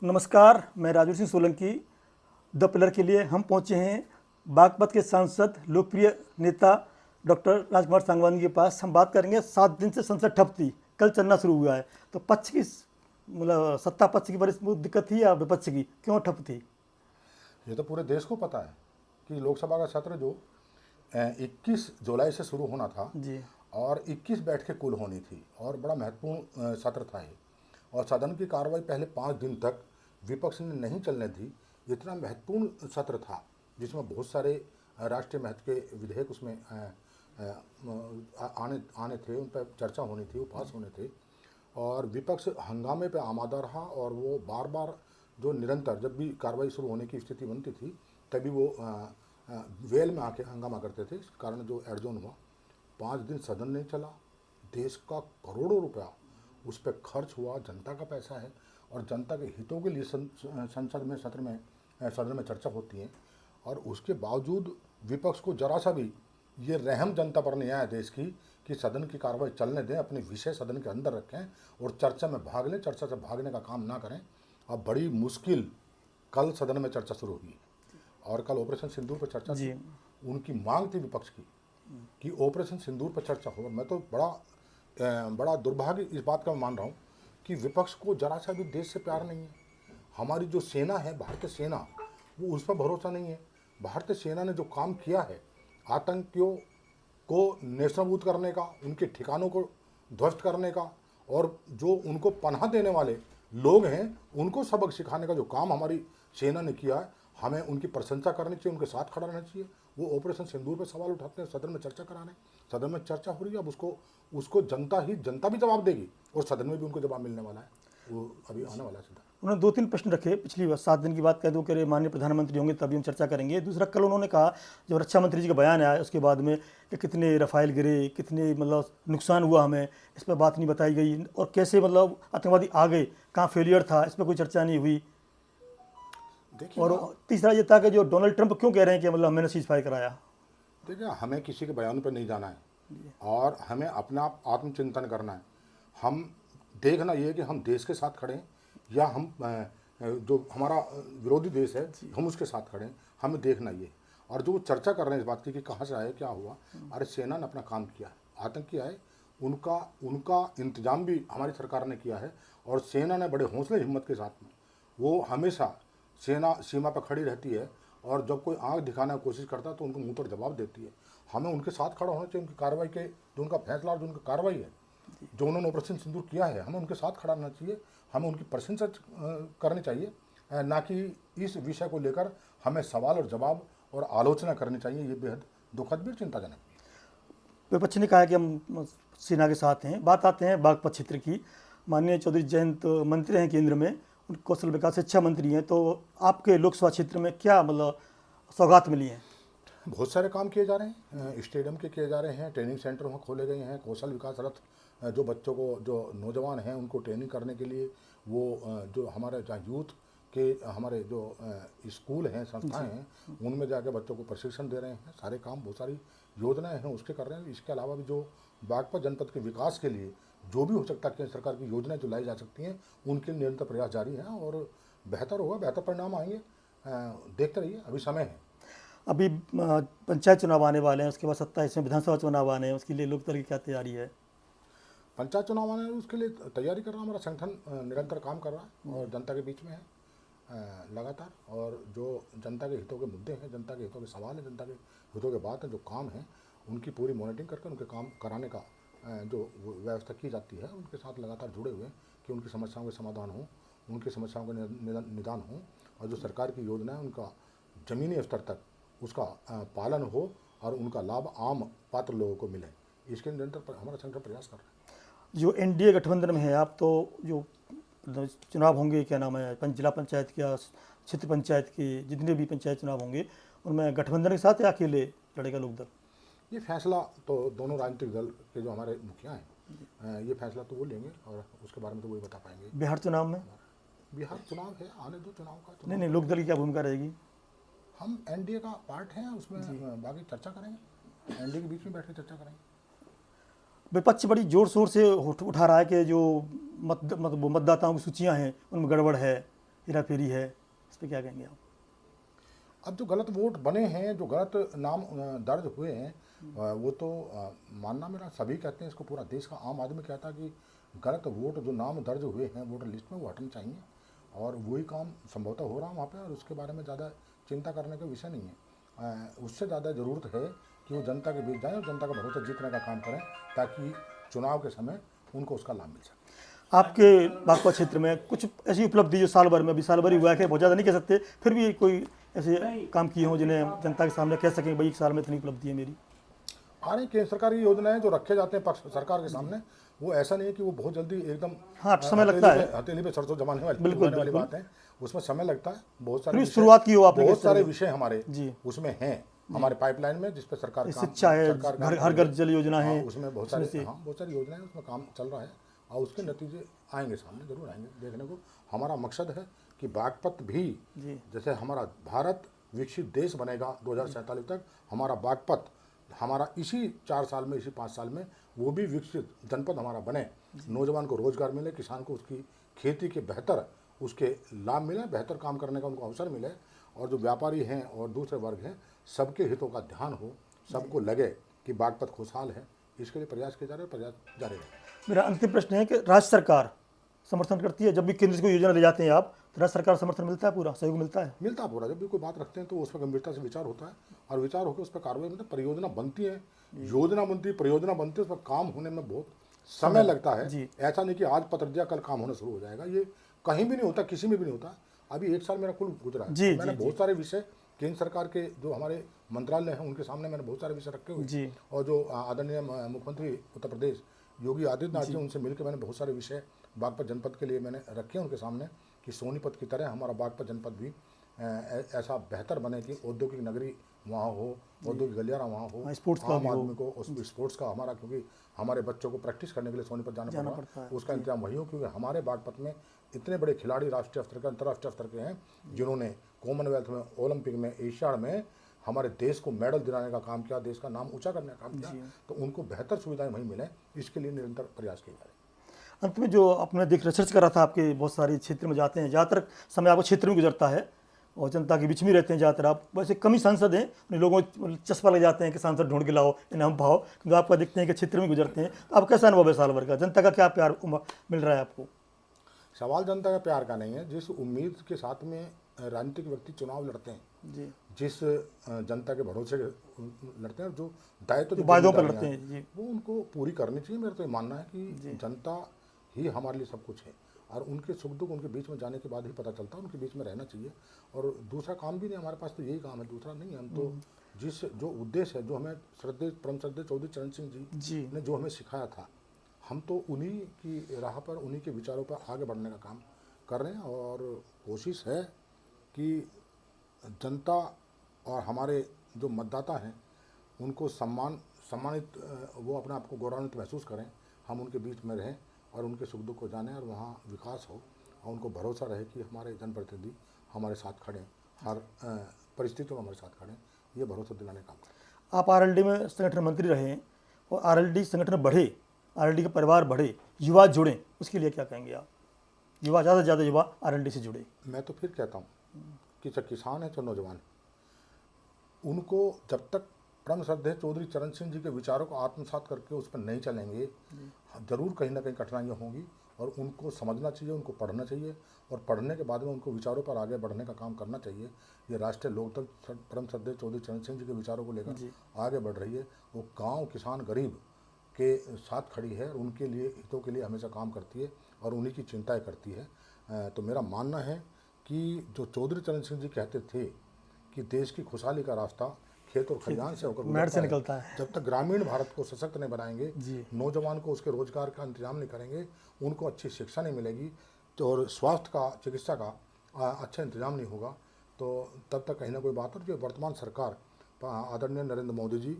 नमस्कार, मैं Raju Singh Solanki. The pillar के लिए हम पहुंचे हैं बागपत के सांसद लोकप्रिय नेता डॉक्टर राजकुमार सांगवानी के पास। हम बात करेंगे 7 दिन से संसद ठप थी, कल चलना शुरू हुआ है। तो पक्ष की मतलब सत्ता पक्ष की बड़ी दिक्कत थी या विपक्ष की, क्यों ठप थी? ये तो पूरे देश को पता है कि लोकसभा का सत्र जो 21 जुलाई से शुरू होना था जी और 21 बैठकें कुल होनी थी और बड़ा महत्वपूर्ण सत्र था ये। और सदन की कार्रवाई पहले 5 दिन तक विपक्ष ने नहीं चलने दी। इतना महत्वपूर्ण सत्र था जिसमें बहुत सारे राष्ट्रीय महत्व के विधेयक उसमें आने थे, उन पर चर्चा होनी थी, वो पास होने थे। और विपक्ष हंगामे पे आमादा रहा और वो बार बार जो निरंतर जब भी कार्रवाई शुरू होने की स्थिति बनती थी तभी वो वेल में आके हंगामा करते थे। इस कारण जो एडजोन हुआ, 5 दिन सदन नहीं चला। देश का करोड़ों रुपया उस पर खर्च हुआ, जनता का पैसा है और जनता के हितों के लिए सदन में चर्चा होती है। और उसके बावजूद विपक्ष को जरा सा भी ये रहम जनता पर नहीं आया देश की कि सदन की कार्रवाई चलने दें, अपने विषय सदन के अंदर रखें और चर्चा में भाग लें, चर्चा से भागने का काम ना करें। अब बड़ी मुश्किल कल सदन में चर्चा शुरू हुई और कल ऑपरेशन सिंदूर पर चर्चा थी। उनकी मांग थी विपक्ष की कि ऑपरेशन सिंदूर पर चर्चा हो। मैं तो बड़ा दुर्भाग्य इस बात का मान रहा हूँ कि विपक्ष को जरा सा भी देश से प्यार नहीं है। हमारी जो सेना है, भारतीय सेना, वो उस पर भरोसा नहीं है। भारतीय सेना ने जो काम किया है, आतंकियों को नेस्तनाबूद करने का, उनके ठिकानों को ध्वस्त करने का और जो उनको पनाह देने वाले लोग हैं उनको सबक सिखाने का जो काम हमारी सेना ने किया है, हमें उनकी प्रशंसा करनी चाहिए, उनके साथ खड़ा रहना चाहिए। वो ऑपरेशन सिंदूर पे सवाल उठाते हैं, सदन में चर्चा करा रहे हैं, सदन में चर्चा हो रही है। अब उसको जनता भी जवाब देगी और सदन में भी उनको जवाब मिलने वाला है, वो अभी आने वाला है सीधा। उन्होंने 2-3 प्रश्न रखे। पिछली बार 7 दिन की बात कह दो, कह रहे माननीय प्रधानमंत्री होंगे तभी हम चर्चा करेंगे। दूसरा, कल उन्होंने कहा जब रक्षा मंत्री जी का बयान आया उसके बाद में कि कितने रफाइल गिरे, कितने मतलब नुकसान हुआ हमें, इस पर बात नहीं बताई गई। और कैसे मतलब आतंकवादी आ गए, कहाँ फेलियर था, इस पर कोई चर्चा नहीं हुई। और तीसरा ये था कि जो डोनाल्ड ट्रंप क्यों कह रहे हैं कि मतलब हमने सीज फायर कराया। देखिए, हमें किसी के बयान पर नहीं जाना है और हमें अपना आत्मचिंतन करना है। हम देखना ये है कि हम देश के साथ खड़े हैं या हम जो हमारा विरोधी देश है हम उसके साथ खड़े हैं। हमें देखना ये। और जो चर्चा कर रहे हैं इस बात की कि कहाँ से आए, क्या हुआ, अरे सेना ने अपना काम किया है। आतंकी आए, उनका इंतजाम भी हमारी सरकार ने किया है और सेना ने बड़े हौसले हिम्मत के साथ में वो हमेशा सेना सीमा पर खड़ी रहती है और जब कोई आंख दिखाने की कोशिश करता है तो उनको मुंह पर जवाब देती है। हमें उनके साथ खड़ा होना चाहिए। उनकी कार्रवाई के जो उनका फैसला और जो उनकी कार्रवाई है, जो उन्होंने ऑपरेशन सिंदूर किया है, हमें उनके साथ खड़ा रहना चाहिए। हमें उनकी प्रशंसा करनी चाहिए, ना कि इस विषय को लेकर हमें सवाल और जवाब और आलोचना करनी चाहिए। ये बेहद दुखद भी चिंताजनक। विपक्ष ने कहा है कि हम सेना के साथ हैं। बात आते हैं बागपत क्षेत्र की। माननीय चौधरी जयंत मंत्री हैं केंद्र में, कौशल विकास शिक्षा मंत्री हैं। तो आपके लोकसभा क्षेत्र में क्या मतलब सौगात मिली है? बहुत सारे काम किए जा रहे हैं, स्टेडियम के किए जा रहे हैं, ट्रेनिंग सेंटर वहाँ खोले गए हैं, कौशल विकास रथ जो बच्चों को, जो नौजवान हैं उनको ट्रेनिंग करने के लिए वो जो हमारे जहाँ यूथ के हमारे जो स्कूल हैं, संस्थाएं हैं, उनमें जाकर बच्चों को प्रशिक्षण दे रहे हैं। सारे काम, बहुत सारी योजनाएं हैं उसके कर रहे हैं। इसके अलावा भी जो बागपत जनपद के विकास के लिए जो भी हो सकता है, केंद्र सरकार की योजनाएं जो लाई जा सकती हैं, उनके निरंतर प्रयास जारी हैं और बेहतर होगा, बेहतर परिणाम आएंगे। देखते रहिए, अभी समय है। अभी पंचायत चुनाव आने वाले हैं, उसके बाद 27 में विधानसभा चुनाव आने हैं, उसके लिए लोकतंत्र की क्या तैयारी है? पंचायत चुनाव आने हैं, उसके लिए तैयारी कर रहा हमारा संगठन निरंतर काम कर रहा है और जनता के बीच में है लगातार। और जो जनता के हितों के मुद्दे हैं, जनता के हितों के सवाल हैं, जनता के हितों के बात हैं, जो काम हैं, उनकी पूरी मॉनिटरिंग करके उनके काम कराने का जो व्यवस्था की जाती है, उनके साथ लगातार जुड़े हुए हैं कि उनकी समस्याओं के समाधान हो, उनकी समस्याओं का निदान हो और जो सरकार की योजना है उनका ज़मीनी स्तर तक उसका पालन हो और उनका लाभ आम पात्र लोगों को मिले। इसके निरंतर हमारा संगठन प्रयास कर रहा है। जो एनडीए गठबंधन में है आप, तो जो चुनाव होंगे, क्या नाम है, जिला पंचायत या क्षेत्र पंचायत के जितने भी पंचायत चुनाव होंगे, उनमें गठबंधन के साथ या अकेले लड़ेगा लोकदल? ये फैसला तो दोनों राजनीतिक दल के जो हमारे मुखिया हैं, ये फैसला तो वो लेंगे और उसके बारे में तो वही बता पाएंगे। बिहार चुनाव में? बिहार चुनाव है, आने दो चुनाव का। नहीं, लोकदल की क्या भूमिका रहेगी? हम एनडीए का पार्ट हैं, उसमें बाकी चर्चा करेंगे, एनडीए के बीच में बैठ कर चर्चा करेंगे। विपक्ष बड़ी जोर शोर से उठा रहा है कि जो मतदाताओं की सूचियां हैं उनमें गड़बड़ है, हेरा फेरी है, इस पर क्या कहेंगे आप? अब जो गलत वोट बने हैं, जो गलत नाम दर्ज हुए हैं, वो तो मानना मेरा, सभी कहते हैं इसको, पूरा देश का आम आदमी कहता है कि गलत वोट जो नाम दर्ज हुए हैं वोटर लिस्ट में वो हटने चाहिए, और वही काम संभवतः हो रहा है वहाँ पे, और उसके बारे में ज़्यादा चिंता करने का विषय नहीं है। उससे ज़्यादा ज़रूरत है कि वो जनता के बीच जाएँ और जनता का भरोसा जीतने का काम करें, ताकि चुनाव के समय उनको उसका लाभ मिल सके। आपके बागपत क्षेत्र में कुछ ऐसी उपलब्धि जो साल भर में, अभी साल भर ही हुआ है, बहुत ज़्यादा नहीं कह सकते, फिर भी कोई ऐसे काम किए हों जिन्हें जनता के सामने कह सकें भाई 1 साल में इतनी उपलब्धि है मेरी? आ रही केंद्र सरकार की योजनाएं जो रखे जाते हैं पक्ष सरकार के सामने, वो ऐसा नहीं है कि वो बहुत जल्दी एकदम हाँ, समय लगता है। हथेली पे सरसों जमाने वाली बिल्कुल, वाली बिल्कुल। बात है, उसमें समय लगता है। बहुत फिर सारे भी शुरुआत की हो आपने बहुत किस तरह सारे से? विषय हमारे जी। उसमें हैं, हमारे पाइपलाइन में, जिस पे सरकार काम, शिक्षा है, सरकार काम घर कर हर रही है। घर जल योजना है, उसमें बहुत सारी योजनाएं, उसमें काम चल रहा है, और उसके नतीजे आएंगे सामने, जरूर आएंगे देखने को। हमारा मकसद है कि बागपत भी, जी। जैसे हमारा भारत विकसित देश बनेगा 2047 तक, हमारा बागपत, हमारा इसी 4 साल में, इसी 5 साल में वो भी विकसित जनपद हमारा बने, नौजवान को रोजगार मिले, किसान को उसकी खेती के बेहतर उसके लाभ मिले, बेहतर काम करने का उनको अवसर मिले, और जो व्यापारी हैं और दूसरे वर्ग हैं, सबके हितों का ध्यान हो, सबको लगे कि बागपत खुशहाल है, इसके लिए प्रयास किए जा रहे हैं, प्रयास जारी रहेगा। मेरा अंतिम प्रश्न है कि राज्य सरकार समर्थन करती है? जब भी केंद्र से कोई योजना ले जाते हैं आप, तो राज्य सरकार समर्थन मिलता है, पूरा सहयोग मिलता है? मिलता है पूरा। जब भी कोई बात रखते हैं तो उस पर गंभीरता से विचार होता है, और विचार होकर उस पर कार्रवाई, मतलब परियोजना बनती है, योजना बनती है, परियोजना बनती है, उस पर काम होने में बहुत समय लगता है। जी। ऐसा नहीं कि आज पत्र दिया कल काम होना शुरू हो जाएगा, ये कहीं भी नहीं होता, किसी में भी नहीं होता। अभी 1 साल मेरा कुल गुजरा है, जी, और मैंने जी, बहुत सारे विषय केंद्र सरकार के जो हमारे मंत्रालय हैं उनके सामने मैंने बहुत सारे विषय रखे हुए, जी। और जो आदरणीय मुख्यमंत्री उत्तर प्रदेश योगी आदित्यनाथ जी, उनसे मिलकर मैंने बहुत सारे विषय बागपत जनपद के लिए मैंने रखे हैं उनके सामने, कि सोनीपत की तरह हमारा बागपत जनपद भी ऐसा बेहतर बने कि औद्योगिक नगरी वहाँ हो, औद्योगिक गलियारा वहाँ हो, स्पोर्ट्स का आम भी हो। आदमी को उस स्पोर्ट्स का, हमारा क्योंकि हमारे बच्चों को प्रैक्टिस करने के लिए सोनीपत जाना पड़ता पड़ता है, है, उसका इंतजाम वही हो, क्योंकि हमारे बागपत में इतने बड़े खिलाड़ी राष्ट्रीय स्तर के, अंतर्राष्ट्रीय स्तर के हैं, जिन्होंने कॉमनवेल्थ में, ओलंपिक में, एशियाड में हमारे देश को मेडल दिलाने का काम किया, देश का नाम ऊंचा करने का काम किया, तो उनको बेहतर सुविधाएं वहीं मिले, इसके लिए निरंतर प्रयास किए जा रहे हैं। अंत में जो आपने रिसर्च करा था, आपके बहुत सारे क्षेत्र में जाते हैं, ज़्यादातर समय आपको क्षेत्र में गुजरता है और जनता के बीच में रहते हैं ज़्यादातर आप, वैसे कम ही सांसद हैं, उन लोगों को चस्पा लग जाते हैं कि सांसद ढूंढ के लाओ, इन्हें भाव, क्योंकि आपका देखते हैं कि क्षेत्र में गुजरते हैं, तो आप कैसा अनुभव है साल भर का, जनता का क्या प्यार मिल रहा है आपको? सवाल जनता का प्यार का नहीं है, जिस उम्मीद के साथ में राजनीतिक व्यक्ति चुनाव लड़ते हैं, जी। जिस जनता के भरोसे लड़ते हैं, जो दायित्व, जो वायदों पर जिम्मेदारियां लड़ते हैं, जी। वो उनको पूरी करनी चाहिए। मेरा तो ये मानना है कि जनता ही हमारे लिए सब कुछ है, और उनके सुख दुख उनके बीच में जाने के बाद ही पता चलता है, उनके बीच में रहना चाहिए, और दूसरा काम भी नहीं हमारे पास, तो यही काम है, दूसरा नहीं है। हम तो जिस जो उद्देश्य है, जो हमें परम श्रद्धेय चौधरी चरण सिंह जी ने जो हमें सिखाया था, हम तो उन्हीं की राह पर, उन्हीं के विचारों पर आगे बढ़ने का काम कर रहे हैं, और कोशिश है कि जनता और हमारे जो मतदाता हैं उनको सम्मानित, वो अपने आप को गौरवान्वित महसूस करें, हम उनके बीच में रहें और उनके सुख दुख को जानें, और वहाँ विकास हो, और उनको भरोसा रहे कि हमारे जनप्रतिनिधि हमारे साथ खड़े, हर परिस्थितियों में हमारे साथ खड़े, ये भरोसा दिलाने का काम करें। आप आरएलडी में संगठन मंत्री रहे हैं, और आरएलडी संगठन बढ़े, आरएलडी का परिवार बढ़े, युवा जुड़ें, उसके लिए क्या कहेंगे आप? युवा, ज़्यादा से ज़्यादा युवा आरएलडी से जुड़े। मैं तो फिर कहता हूँ कि चाहे किसान है चाहे नौजवान, उनको जब तक परम श्रद्धेय चौधरी चरण सिंह जी के विचारों को आत्मसात करके उस पर नहीं चलेंगे, जरूर कहीं ना कहीं कठिनाइयाँ होंगी, और उनको समझना चाहिए, उनको पढ़ना चाहिए, और पढ़ने के बाद में उनको विचारों पर आगे बढ़ने का काम करना चाहिए। ये राष्ट्रीय लोकदल परम श्रद्धेय चौधरी चरण सिंह जी के विचारों को लेकर आगे बढ़ रही है, वो गाँव, किसान, गरीब के साथ खड़ी है, और उनके लिए, हितों के लिए हमेशा काम करती है, और उन्हीं की चिंताएँ करती है। तो मेरा मानना है कि जो चौधरी चरण सिंह जी कहते थे कि देश की खुशहाली का रास्ता खेत और खलिहान से होकर मेड़ से गुजरता निकलता है। जब तक ग्रामीण भारत को सशक्त नहीं बनाएंगे, नौजवान को उसके रोजगार का इंतजाम नहीं करेंगे, उनको अच्छी शिक्षा नहीं मिलेगी, तो और स्वास्थ्य का, चिकित्सा का अच्छा इंतजाम नहीं होगा, तो तब तक कहीं ना कोई बात। और जो वर्तमान सरकार आदरणीय नरेंद्र मोदी जी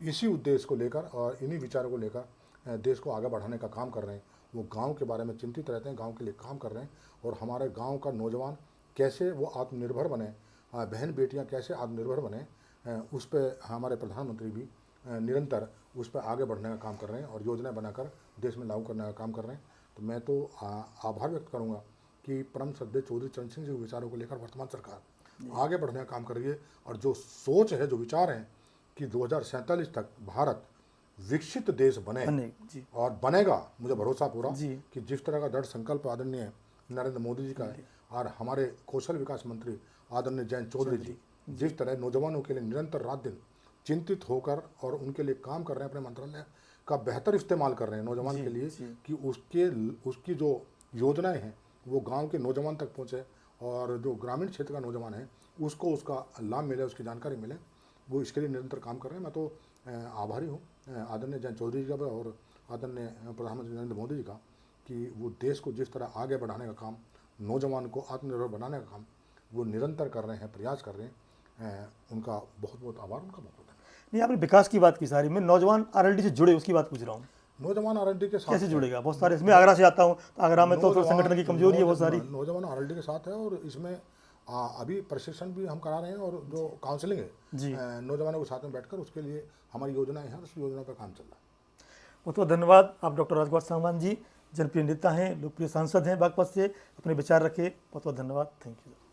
इसी उद्देश्य को लेकर और इन्हीं विचारों को लेकर देश को आगे बढ़ाने का काम कर रहे हैं। वो गांव के बारे में चिंतित रहते हैं, गांव के लिए काम कर रहे हैं, और हमारे गांव का नौजवान कैसे वो आत्मनिर्भर बने, बहन बेटियां कैसे आत्मनिर्भर बने, उस पर हमारे प्रधानमंत्री भी निरंतर उस पर आगे बढ़ने का काम कर रहे हैं, और योजनाएं बनाकर देश में लागू करने का काम कर रहे हैं। तो मैं तो आभार व्यक्त करूंगा कि परम श्रद्धेय चौधरी चरण सिंह जी के विचारों को लेकर वर्तमान सरकार आगे बढ़ने का काम कर रही है। और जो सोच है, जो विचार हैं कि 2047 तक भारत विकसित देश बने जी। और बनेगा, मुझे भरोसा पूरा जी। कि जिस तरह का दृढ़ संकल्प आदरणीय नरेंद्र मोदी जी का है और हमारे कौशल विकास मंत्री आदरणीय जयंत चौधरी जी जिस तरह नौजवानों के लिए निरंतर रात दिन चिंतित होकर और उनके लिए काम कर रहे हैं, अपने मंत्रालय का बेहतर इस्तेमाल कर रहे हैं नौजवान के लिए कि उसकी जो योजनाएं हैं वो गांव के नौजवान तक पहुंचे और जो ग्रामीण क्षेत्र का नौजवान है उसको उसका लाभ मिले, उसकी जानकारी मिले, वो इसके लिए निरंतर काम कर रहे हैं। मैं तो आभारी हूँ आदरणीय जयंत चौधरी जी का भी और आदरणीय प्रधानमंत्री नरेंद्र मोदी जी का कि वो देश को जिस तरह आगे बढ़ाने का काम, नौजवान को आत्मनिर्भर बनाने का काम वो निरंतर कर रहे हैं, प्रयास कर रहे हैं। उनका बहुत बहुत आभार, उनका बहुत बहुत धन्यवाद। नहीं, आपने विकास की बात की सारी, मैं नौजवान आरएलडी से जुड़े उसकी बात पूछ रहा हूँ। नौजवान आरएलडी के साथ कैसे जुड़ेगा? बहुत सारे, इसमें आगरा से आता हूँ तो आगरा में तो संगठन की कमजोरी है बहुत सारी। नौजवान आरएलडी के साथ है और इसमें अभी प्रशिक्षण भी हम करा रहे हैं और जो काउंसलिंग है नौजवानों के साथ में बैठकर उसके लिए हमारी योजनाएं हैं, उस योजना पर काम चल रहा है। बहुत बहुत धन्यवाद। आप डॉक्टर राजकुमार सांगवान जी जनप्रिय नेता हैं, लोकप्रिय सांसद हैं बागपत से, अपने विचार रखे। बहुत बहुत धन्यवाद। Thank you.